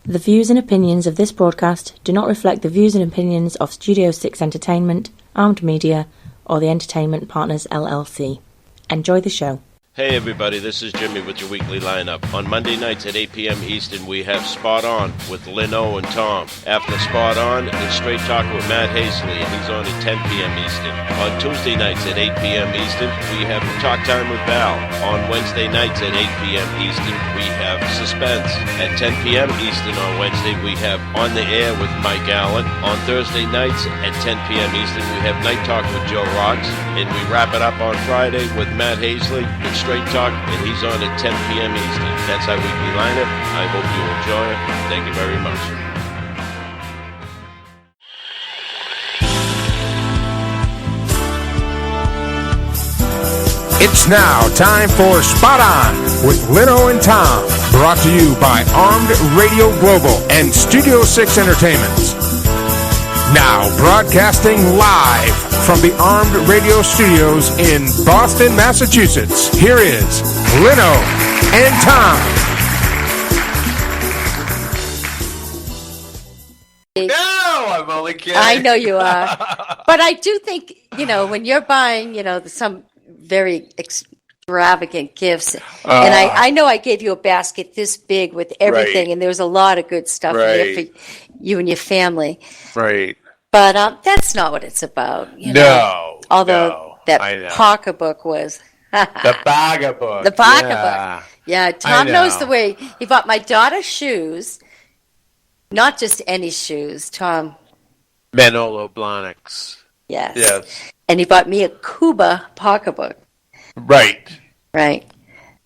The views and opinions of this broadcast do not reflect the views and opinions of Studio 6 Entertainment, Armed Media, or the Entertainment Partners LLC. Enjoy the show. Hey everybody, this is Jimmy with your weekly lineup. On Monday nights at 8 p.m. Eastern, we have Spot On with LynneO and Tom. After Spot On is Straight Talk with Matt Hazley, and he's on at 10 p.m. Eastern. On Tuesday nights at 8 p.m. Eastern, we have Talk Time with Val. On Wednesday nights at 8 p.m. Eastern, we have Suspense. At 10 p.m. Eastern on Wednesday, we have On the Air with Mike Allen. On Thursday nights at 10 p.m. Eastern, we have Night Talk with Joe Rocks. And we wrap it up on Friday with Matt Hazley. It's Straight Talk, and he's on at 10 p.m. Eastern. That's our weekly lineup. I hope you enjoy it. Thank you very much. It's now time for Spot On with LynneO and Tom, brought to you by Armed Radio Global and Studio 6 Entertainment. Now broadcasting live from the Armed Radio Studios in Boston, Massachusetts, here is LynneO and Tom. No, I'm only kidding. I know you are. But I do think, when you're buying, some very extravagant gifts, and I know I gave you a basket this big with everything, right. And there's a lot of good stuff in there for you and your family. Right. But that's not what it's about. No. Although that pocketbook was. The pocketbook. The pocketbook. Yeah, Tom knows the way. He bought my daughter shoes. Not just any shoes, Tom. Manolo Blahniks. Yes. And he bought me a Cuba pocketbook. Right. Right.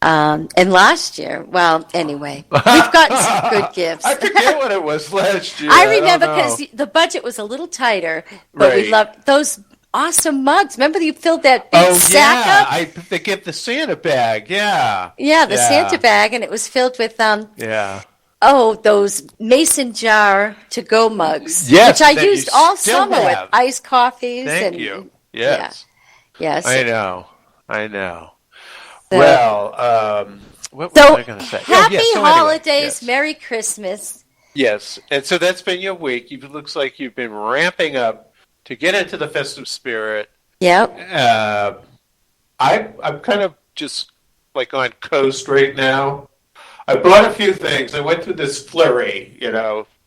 And last year, well, anyway, we've gotten some good gifts. I forget what it was last year. I remember because the budget was a little tighter, but we loved those awesome mugs. Remember you filled that big sack up? They give the Santa bag, yeah. Yeah, the Santa bag, and it was filled with, those mason jar to-go mugs, yes, which I used all summer have. with iced coffees. Thank you. Yes. Yeah. Yes. I know. So, well, what was I going to say? Happy holidays, Merry Christmas. Yes, and so that's been your week. It looks like you've been ramping up to get into the festive spirit. Yep. I'm kind of just like on coast right now. I bought a few things. I went through this flurry,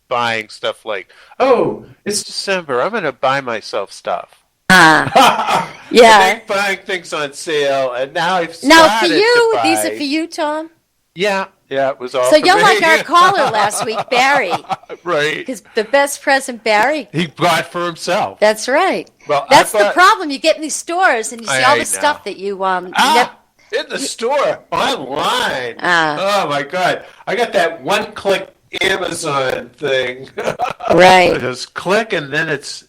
buying stuff like, it's December. I'm going to buy myself stuff. Yeah. Buying things on sale, and now I've started Now for you, to buy. These are for you, Tom? Yeah, it was all So for you're me. like our caller last week, Barry. Right. Because the best present Barry. He bought for himself. That's right. Well, that's the problem. You get in these stores and you see all the stuff that you in the store, online. Oh my God. I got that one-click Amazon thing. Right. Just click and then it's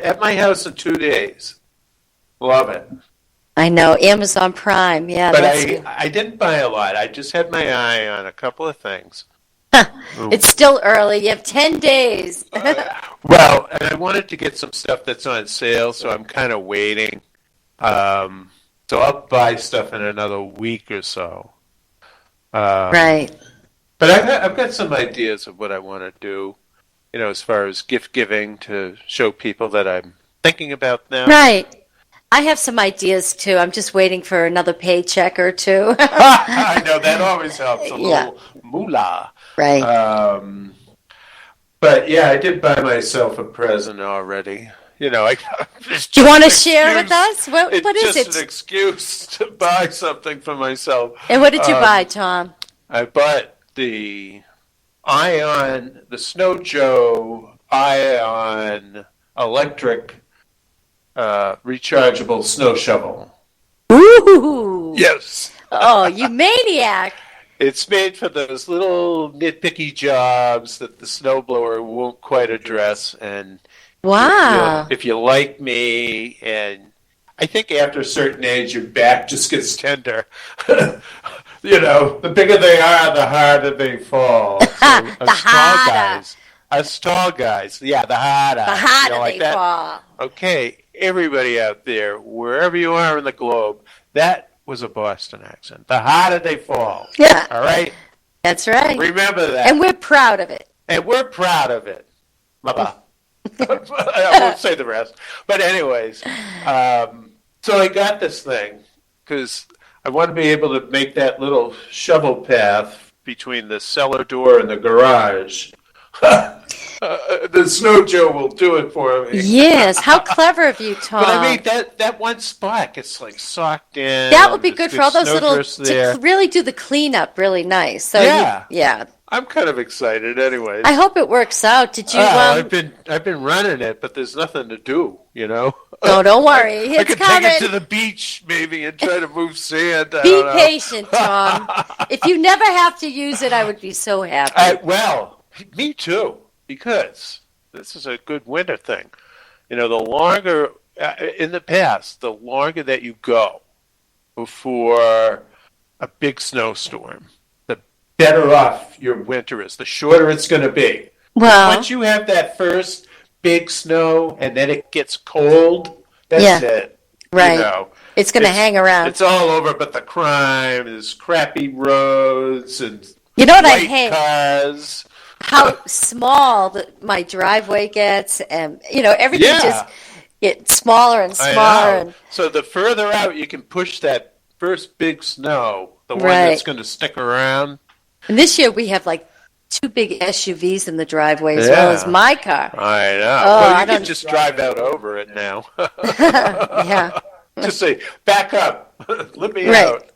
at my house in 2 days. Love it. I know, Amazon Prime, yeah. But I didn't buy a lot. I just had my eye on a couple of things. It's still early. You have 10 days. Well, and I wanted to get some stuff that's on sale, so I'm kind of waiting. So I'll buy stuff in another week or so. Right. But I've got some ideas of what I want to do, as far as gift giving to show people that I'm thinking about now. Right. I have some ideas, too. I'm just waiting for another paycheck or two. I know, that always helps. A little moolah. Right. But, I did buy myself a present already. Do you want to share with us? What is it? It's just an excuse to buy something for myself. And what did you buy, Tom? I bought the Snow Joe Ion electric rechargeable snow shovel. Ooh! Yes. Oh, you maniac! It's made for those little nitpicky jobs that the snowblower won't quite address. And wow! If you like me, and I think after a certain age, your back just gets tender. The bigger they are, the harder they fall. So us tall guys, the harder. The harder they fall. Okay, everybody out there, wherever you are in the globe, that was a Boston accent. The harder they fall. Yeah. All right? That's right. Remember that. And we're proud of it. And we're proud of it. Bye-bye. I won't say the rest. But anyways, so I got this thing because I want to be able to make that little shovel path between the cellar door and the garage. The Snow Joe will do it for me. Yes, how clever of you, Tom. But I mean, that one spot gets like socked in. That would be good for all those little, there. to really do the cleanup really nice. So yeah. I'm kind of excited anyways. I hope it works out. Did you? I've been running it, but there's nothing to do, you know? No, don't worry. I could take it to the beach maybe and try to move sand. Be patient, Tom. If you never have to use it, I would be so happy. Well, me too, because this is a good winter thing. You know, the longer, in the past, the longer that you go before a big snowstorm, the better off your winter is, the shorter it's going to be. Well, once you have that first big snow and then it gets cold, that's it. Right. You know, it's going to hang around. It's all over, but the crime is crappy roads and you know what I white hate? cars. How small my driveway gets, and you know everything just gets smaller and smaller. And so the further out you can push that first big snow, the one that's going to stick around. And this year we have like 2 big SUVs in the driveway as well as my car. I know. Oh, well, you can just drive out over it now. Yeah. Just say, back up. Let me out.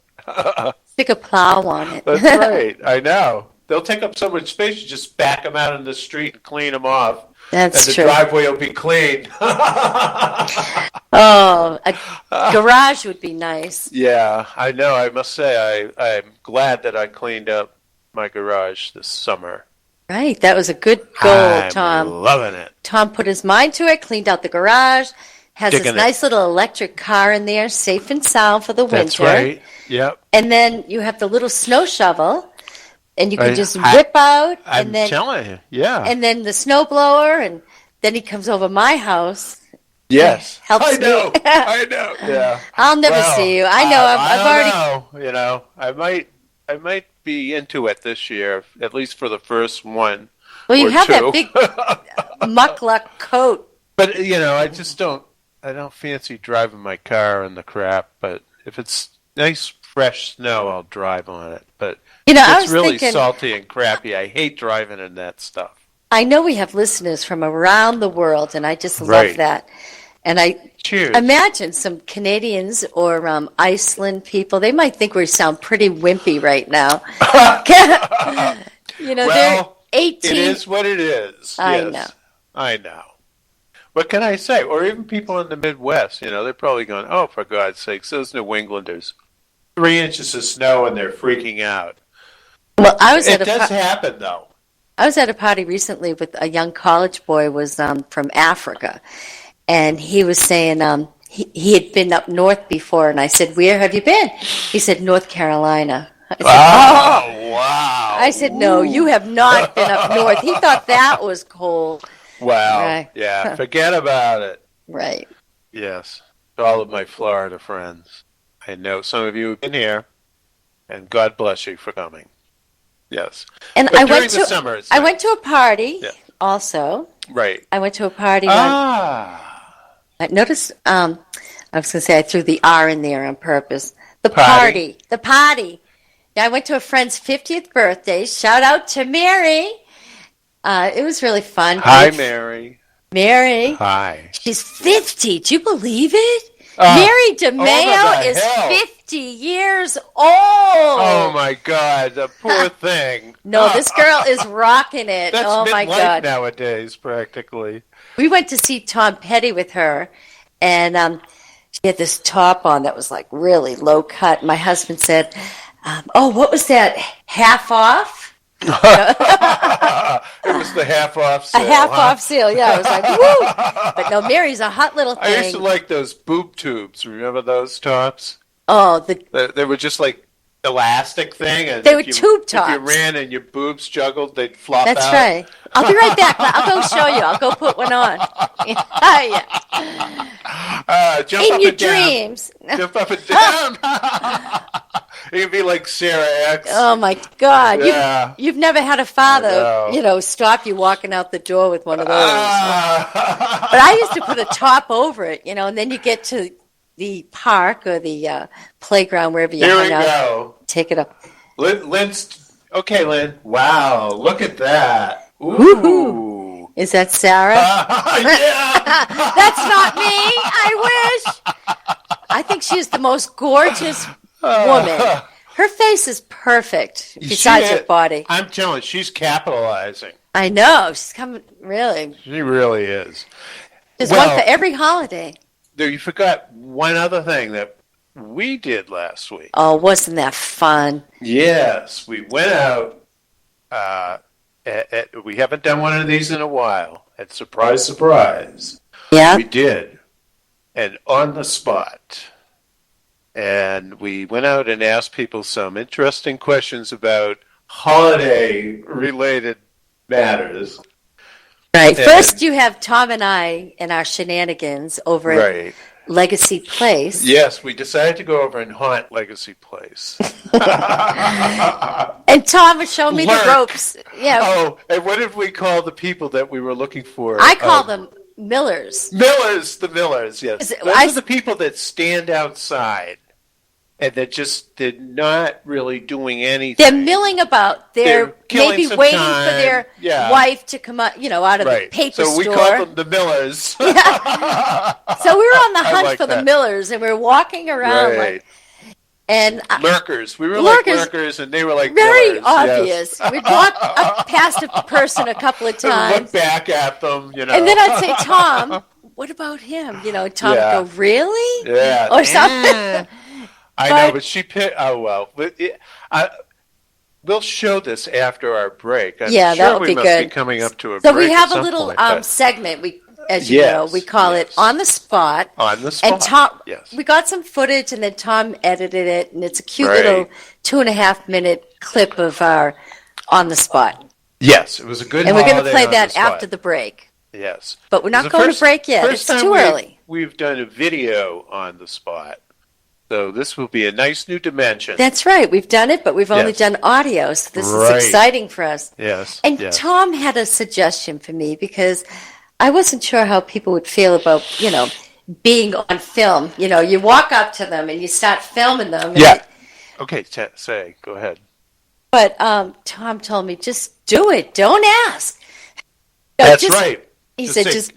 Stick a plow on it. That's right. I know. They'll take up so much space, you just back them out in the street and clean them off. That's and true. The driveway will be clean. Oh, a garage would be nice. Yeah, I know. I must say, I'm glad that I cleaned up my garage this summer. Right. That was a good goal, Tom. I'm loving it. Tom put his mind to it, cleaned out the garage, has this nice little electric car in there, safe and sound for the winter. That's right. Yep. And then you have the little snow shovel. And you can just whip out, and then telling you, yeah. And then the snow blower, and then he comes over my house. Yes, helps I know. me. I know. Yeah. I'll never see you. I know. I've already. Know. You know, I might be into it this year, at least for the first one. Well, you have that big muckluck coat. But you know, I just don't. I don't fancy driving my car in the crap. But if it's nice, fresh snow, I'll drive on it. But you know, it's really salty and crappy. I hate driving in that stuff. I know we have listeners from around the world, and I just love that. And I imagine some Canadians or Iceland people, they might think we sound pretty wimpy right now. You know, they're 18. It is what it is. I know. What can I say? Or even people in the Midwest, you know, they're probably going, oh, for God's sakes, those New Englanders. 3 inches of snow and they're freaking out. Well, it does happen, though. I was at a party recently with a young college boy was from Africa, and he was saying he had been up north before, and I said, "Where have you been?" He said, "North Carolina." I said, wow! I said, "No, you have not been up north." He thought that was cold. Wow! Right. Yeah, forget about it. Right. Yes, all of my Florida friends. I know some of you have been here, and God bless you for coming. Yes. And but I during went the to summer, I went to a party also. Right. I went to a party. I noticed. I was going to say I threw the R in there on purpose. The party. The party. Yeah, I went to a friend's 50th birthday. Shout out to Mary. It was really fun. Hi, Mary. Mary. Hi. She's 50. Do you believe it? Mary DeMeo is 50 years old. Oh, my God. The poor thing. No, this girl is rocking it. That's my God. Nowadays, practically. We went to see Tom Petty with her, and she had this top on that was like really low cut. My husband said, oh, what was that? Half off? It was the half-off sale. A half-off sale, yeah. I was like, woo! But no, Mary's a hot little thing. I used to like those boob tubes. Remember those tops? Oh, they were just like elastic thing. And they were tube tops. If you ran and your boobs juggled, they'd flop That's out. That's right. I'll be right back. I'll go show you. I'll go put one on. Yeah. Jump in up your and down. dreams. Jump up and down. could be like Sarah X. Oh my God! Yeah. You've never had a father, stop you walking out the door with one of those. But I used to put a top over it, and then you get to the park or the playground, wherever you hang out. Here we go. Take it up. Okay, Lynn. Wow, look at that. Ooh. Woo-hoo. Is that Sarah? Yeah. That's not me. I wish. I think she's the most gorgeous woman. Her face is perfect, besides her body. I'm telling you, she's capitalizing. I know. She's coming, really. She really is. There's one for every holiday. You forgot one other thing that we did last week. Oh, wasn't that fun? Yes, we went out. We haven't done one of these in a while. And surprise, surprise. Yeah. We did. And on the spot. And we went out and asked people some interesting questions about holiday-related matters. Right. First, you have Tom and I and our shenanigans over at Legacy Place. Yes, we decided to go over and haunt Legacy Place. And Tom was showing me the ropes. Yeah. Oh, and what did we call the people that we were looking for? I call them Millers. The Millers, yes. Those are the people that stand outside. And they're not really doing anything. They're milling about. They're maybe waiting time. For their wife to come out, out of the paper store. So we call them the Millers. Yeah. So we were on the hunt for the Millers, and we were walking around and lurkers. We were like lurkers, and they were like very Millers. obvious. Yes. We'd walk up past a person a couple of times, look back at them, and then I'd say, "Tom, what about him?" Tom would go, "Really?" Yeah, or something. I know, but she picked. Oh well, but we'll show this after our break. I'm sure that would we be must good. Be coming up to a so break. We have at a little some point, segment. As you know, we call it on the spot. On the spot. And Tom, we got some footage, and then Tom edited it, and it's a cute little 2.5-minute clip of our on the spot. Yes, it was a good. And we're going to play that after the break. Yes, but we're not going to break yet. It's too early. We've done a video on the spot. So this will be a nice new dimension. That's right. We've done it, but we've only done audio, so this is exciting for us. Yes. And Tom had a suggestion for me because I wasn't sure how people would feel about, being on film. You walk up to them and you start filming them. Yeah. Okay, go ahead. But Tom told me, just do it. Don't ask. That's right. He said, just...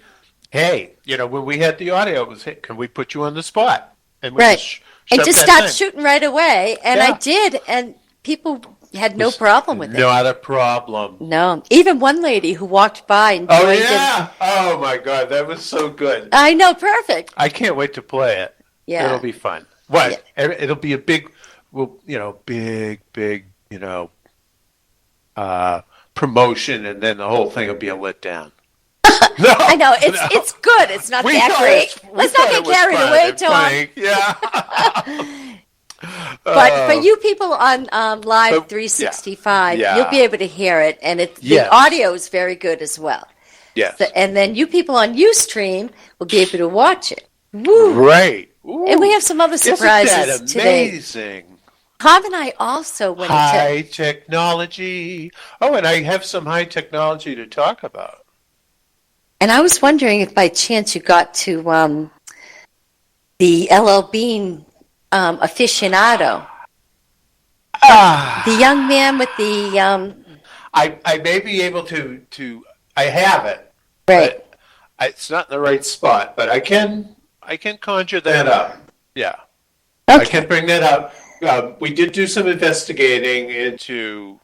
Hey, when we had the audio, it was, hey, can we put you on the spot? And we just start shooting right away, and I did, and people had no problem with it. Not a problem. No, even one lady who walked by and joined in. Oh my God, that was so good. I know, perfect. I can't wait to play it. Yeah, it'll be fun. What? Yeah. It'll be a big, big, promotion, and then the whole thing will be a letdown. No, I know it's good. It's not that great. Let's not get carried away, Tom. Yeah. But for you people on Live 365, you'll be able to hear it, and the audio is very good as well. Yes. So, and then you people on Ustream will be able to watch it. Woo. Right. Ooh. And we have some other surprises today. Amazing. Tom and I also went high technology. Oh, and I have some high technology to talk about. And I was wondering if by chance you got to the LL Bean aficionado. The young man with the... I may be able to I have it. Right. It's not in the right spot, but I can conjure that up. Yeah. Okay. I can bring that up. We did do some investigating into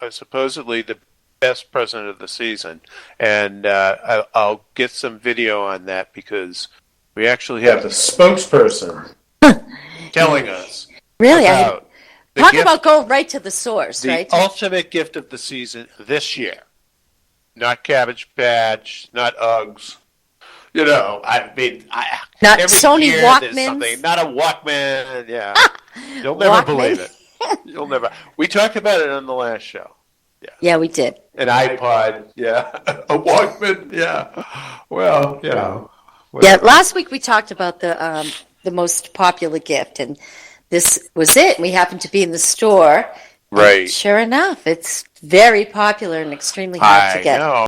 supposedly the best present of the season, and I'll get some video on that because we actually have the spokesperson telling us. Really? Talk about going right to the source, right? The ultimate gift of the season this year. Not Cabbage Patch, not Uggs. Not Sony Walkmans. Not a Walkman. Yeah, you'll never believe it. You'll never. We talked about it on the last show. Yeah. Yeah, we did. An iPod. Yeah, a Walkman. Yeah. Well, Yeah, last week we talked about the most popular gift, and this was it. We happened to be in the store. Right. Sure enough, it's very popular and extremely hard to get. I know.